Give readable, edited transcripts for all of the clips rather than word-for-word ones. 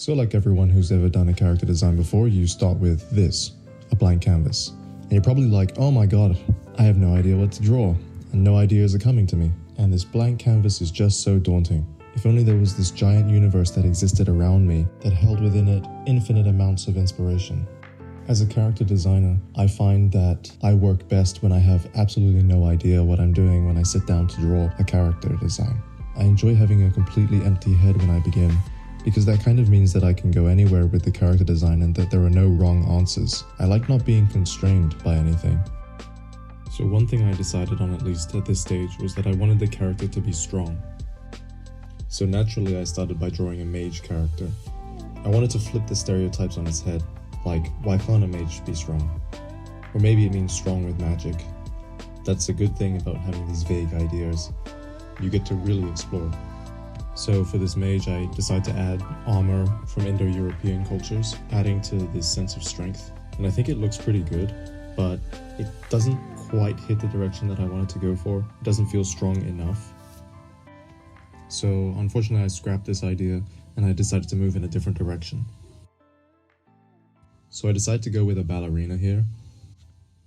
So like everyone who's ever done a character design before, you start with this, a blank canvas. And you're probably like, oh my god, I have no idea what to draw, and no ideas are coming to me. And this blank canvas is just so daunting. If only there was this giant universe that existed around me that held within it infinite amounts of inspiration. As a character designer, I find that I work best when I have absolutely no idea what I'm doing when I sit down to draw a character design. I enjoy having a completely empty head when I begin, because that kind of means that I can go anywhere with the character design and that there are no wrong answers. I like not being constrained by anything. So one thing I decided on, at least at this stage, was that I wanted the character to be strong. So naturally I started by drawing a mage character. I wanted to flip the stereotypes on its head, like why can't a mage be strong? Or maybe it means strong with magic. That's a good thing about having these vague ideas. You get to really explore. So for this mage, I decided to add armor from Indo-European cultures, adding to this sense of strength. And I think it looks pretty good, but it doesn't quite hit the direction that I wanted to go for. It doesn't feel strong enough. So unfortunately, I scrapped this idea and I decided to move in a different direction. So I decided to go with a ballerina here,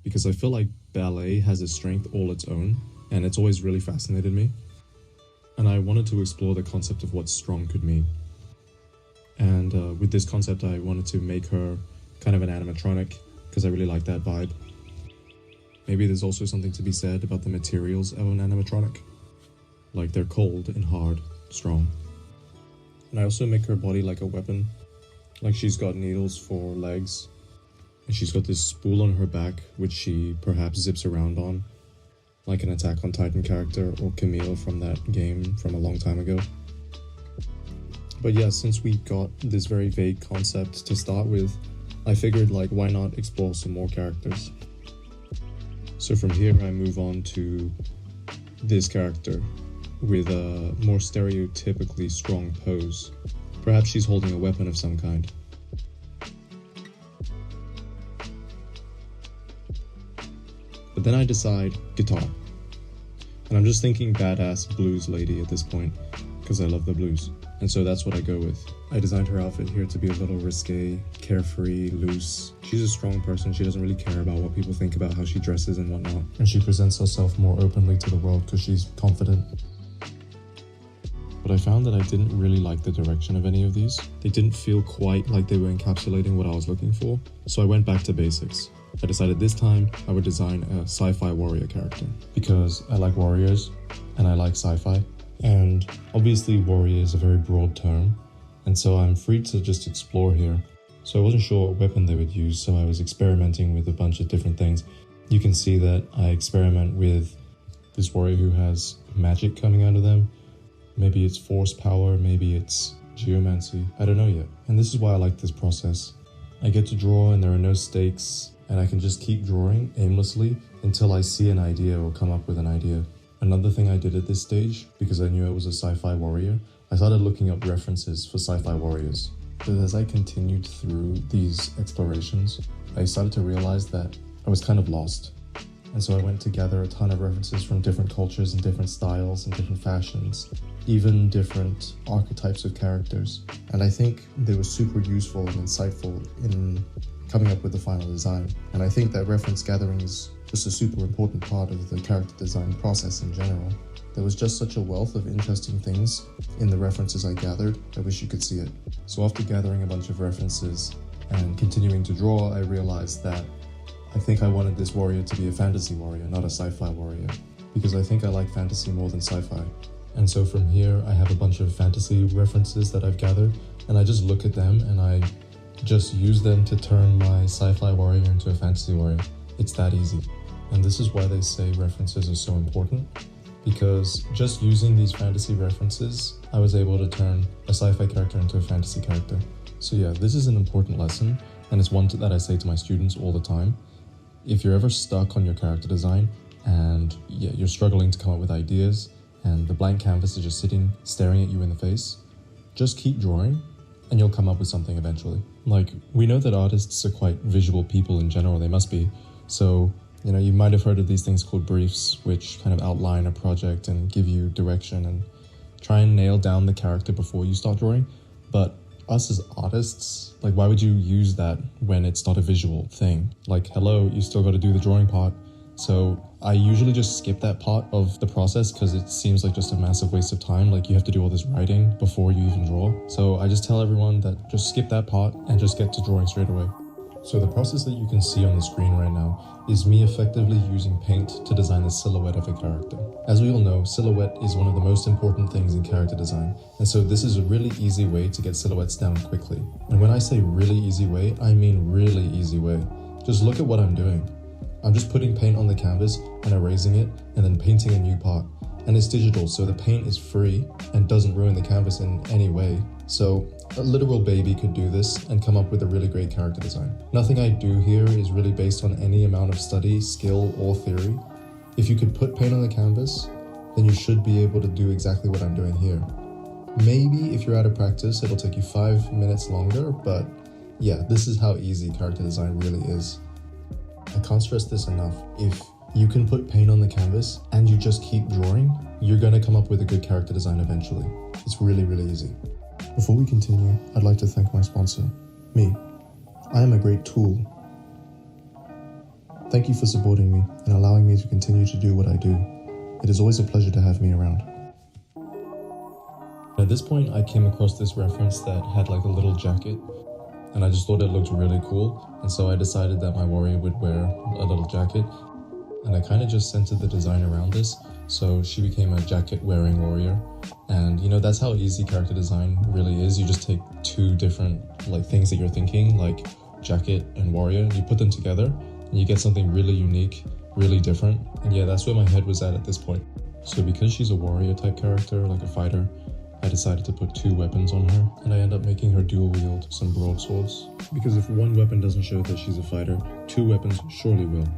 because I feel like ballet has a strength all its own, and it's always really fascinated me. And I wanted to explore the concept of what strong could mean. And with this concept, I wanted to make her kind of an animatronic, because I really like that vibe. Maybe there's also something to be said about the materials of an animatronic. Like they're cold and hard, strong. And I also make her body like a weapon. Like she's got needles for legs, and she's got this spool on her back, which she perhaps zips around on, like an Attack on Titan character or Camille from that game from a long time ago. But yeah, since we got this very vague concept to start with, I figured like why not explore some more characters. So from here I move on to this character with a more stereotypically strong pose. Perhaps she's holding a weapon of some kind. But then I decide guitar. And I'm just thinking badass blues lady at this point, because I love the blues. And so that's what I go with. I designed her outfit here to be a little risque, carefree, loose. She's a strong person. She doesn't really care about what people think about how she dresses and whatnot. And she presents herself more openly to the world because she's confident. But I found that I didn't really like the direction of any of these. They didn't feel quite like they were encapsulating what I was looking for. So I went back to basics. I decided this time I would design a sci-fi warrior character, because I like warriors and I like sci-fi, and obviously warrior is a very broad term, and so I'm free to just explore here. So I wasn't sure what weapon they would use, so I was experimenting with a bunch of different things. You can see that I experiment with this warrior who has magic coming out of them. Maybe it's force power, maybe it's geomancy, I don't know yet. And this is why I like this process. I get to draw and there are no stakes, and I can just keep drawing aimlessly until I see an idea or come up with an idea. Another thing I did at this stage, because I knew it was a sci-fi warrior, I started looking up references for sci-fi warriors. But as I continued through these explorations, I started to realize that I was kind of lost. And so I went to gather a ton of references from different cultures and different styles and different fashions, even different archetypes of characters. And I think they were super useful and insightful in coming up with the final design. And I think that reference gathering is just a super important part of the character design process in general. There was just such a wealth of interesting things in the references I gathered, I wish you could see it. So after gathering a bunch of references and continuing to draw, I realized that I think I wanted this warrior to be a fantasy warrior, not a sci-fi warrior, because I think I like fantasy more than sci-fi. And so from here, I have a bunch of fantasy references that I've gathered, and I just look at them and I just use them to turn my sci-fi warrior into a fantasy warrior. It's that easy. And this is why they say references are so important, because just using these fantasy references, I was able to turn a sci-fi character into a fantasy character. So yeah, this is an important lesson, and it's one that I say to my students all the time. If you're ever stuck on your character design and you're struggling to come up with ideas and the blank canvas is just sitting, staring at you in the face, just keep drawing and you'll come up with something eventually. Like, we know that artists are quite visual people in general, they must be. So, you might have heard of these things called briefs, which kind of outline a project and give you direction and try and nail down the character before you start drawing. But us as artists, like, why would you use that when it's not a visual thing? Like, hello, you still got to do the drawing part. So I usually just skip that part of the process because it seems like just a massive waste of time. Like, you have to do all this writing before you even draw. So I just tell everyone that just skip that part and just get to drawing straight away. So the process that you can see on the screen right now is me effectively using paint to design the silhouette of a character. As we all know, silhouette is one of the most important things in character design, and so this is a really easy way to get silhouettes down quickly. And when I say really easy way, I mean really easy way. Just look at what I'm doing. I'm just putting paint on the canvas and erasing it and then painting a new part. And it's digital, so the paint is free and doesn't ruin the canvas in any way. So a literal baby could do this and come up with a really great character design. Nothing I do here is really based on any amount of study, skill, or theory. If you could put paint on the canvas, then you should be able to do exactly what I'm doing here. Maybe if you're out of practice, it'll take you 5 minutes longer, but yeah, this is how easy character design really is. I can't stress this enough. If you can put paint on the canvas and you just keep drawing, you're gonna come up with a good character design eventually. It's really, really easy. Before we continue, I'd like to thank my sponsor, me. I am a great tool. Thank you for supporting me and allowing me to continue to do what I do. It is always a pleasure to have me around. At this point, I came across this reference that had like a little jacket, and I just thought it looked really cool, and so I decided that my warrior would wear a little jacket, and I kind of just centered the design around this, so she became a jacket-wearing warrior. And you know, that's how easy character design really is. You just take two different like things that you're thinking, like jacket and warrior, and you put them together, and you get something really unique, really different. And yeah, that's where my head was at this point. So because she's a warrior type character, like a fighter, I decided to put 2 weapons on her, and I end up making her dual wield some broadswords. Because if one weapon doesn't show that she's a fighter, 2 weapons surely will.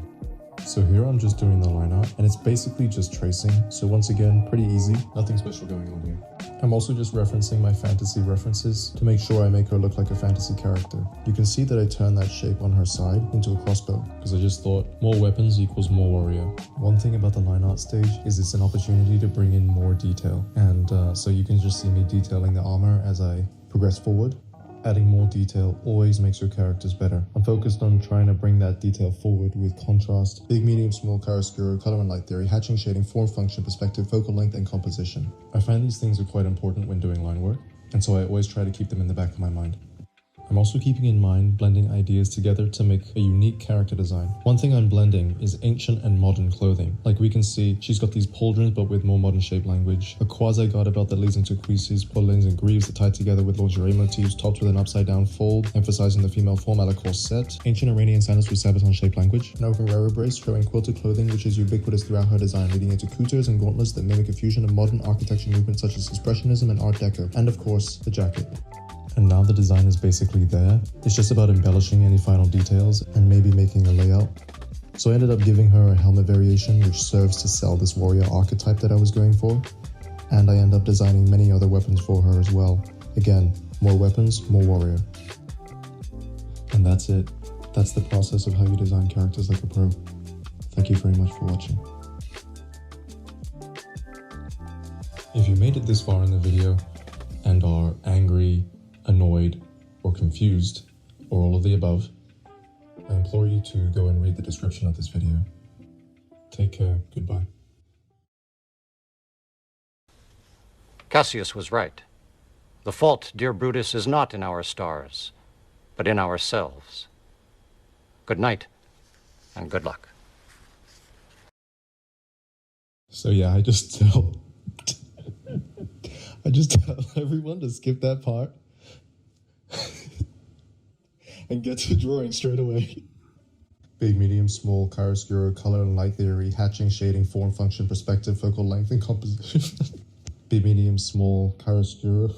So here I'm just doing the line art, and it's basically just tracing. So once again, pretty easy, nothing special going on here. I'm also just referencing my fantasy references to make sure I make her look like a fantasy character. You can see that I turned that shape on her side into a crossbow, because I just thought more weapons equals more warrior. One thing about the line art stage is it's an opportunity to bring in more detail, and so you can just see me detailing the armor as I progress forward. Adding more detail always makes your characters better. I'm focused on trying to bring that detail forward with contrast, big, medium, small, chiaroscuro, color and light theory, hatching, shading, form, function, perspective, focal length, and composition. I find these things are quite important when doing line work, and so I always try to keep them in the back of my mind. I'm also keeping in mind blending ideas together to make a unique character design. One thing I'm blending is ancient and modern clothing. Like we can see, she's got these pauldrons but with more modern shape language, a quasi-garter belt that leads into cuisses, podelines and greaves that tie together with lingerie motifs, topped with an upside down fold, emphasizing the female form a la corset, ancient Iranian sandals with sabaton shaped language, an open rarer brace showing quilted clothing which is ubiquitous throughout her design, leading into coutures and gauntlets that mimic a fusion of modern architecture movements such as Expressionism and Art Deco, and of course, the jacket. And now the design is basically there. It's just about embellishing any final details and maybe making a layout. So I ended up giving her a helmet variation which serves to sell this warrior archetype that I was going for. And I end up designing many other weapons for her as well. Again, more weapons, more warrior. And that's it. That's the process of how you design characters like a pro. Thank you very much for watching. If you made it this far in the video and are angry, annoyed, or confused, or all of the above, I implore you to go and read the description of this video. Take care. Goodbye. Cassius was right. The fault, dear Brutus, is not in our stars, but in ourselves. Good night, and good luck. So yeah, I just tell everyone to skip that part and get to drawing straight away. Big, medium, small, chiaroscuro, color and light theory, hatching, shading, form, function, perspective, focal length, and composition. Big, medium, small, chiaroscuro.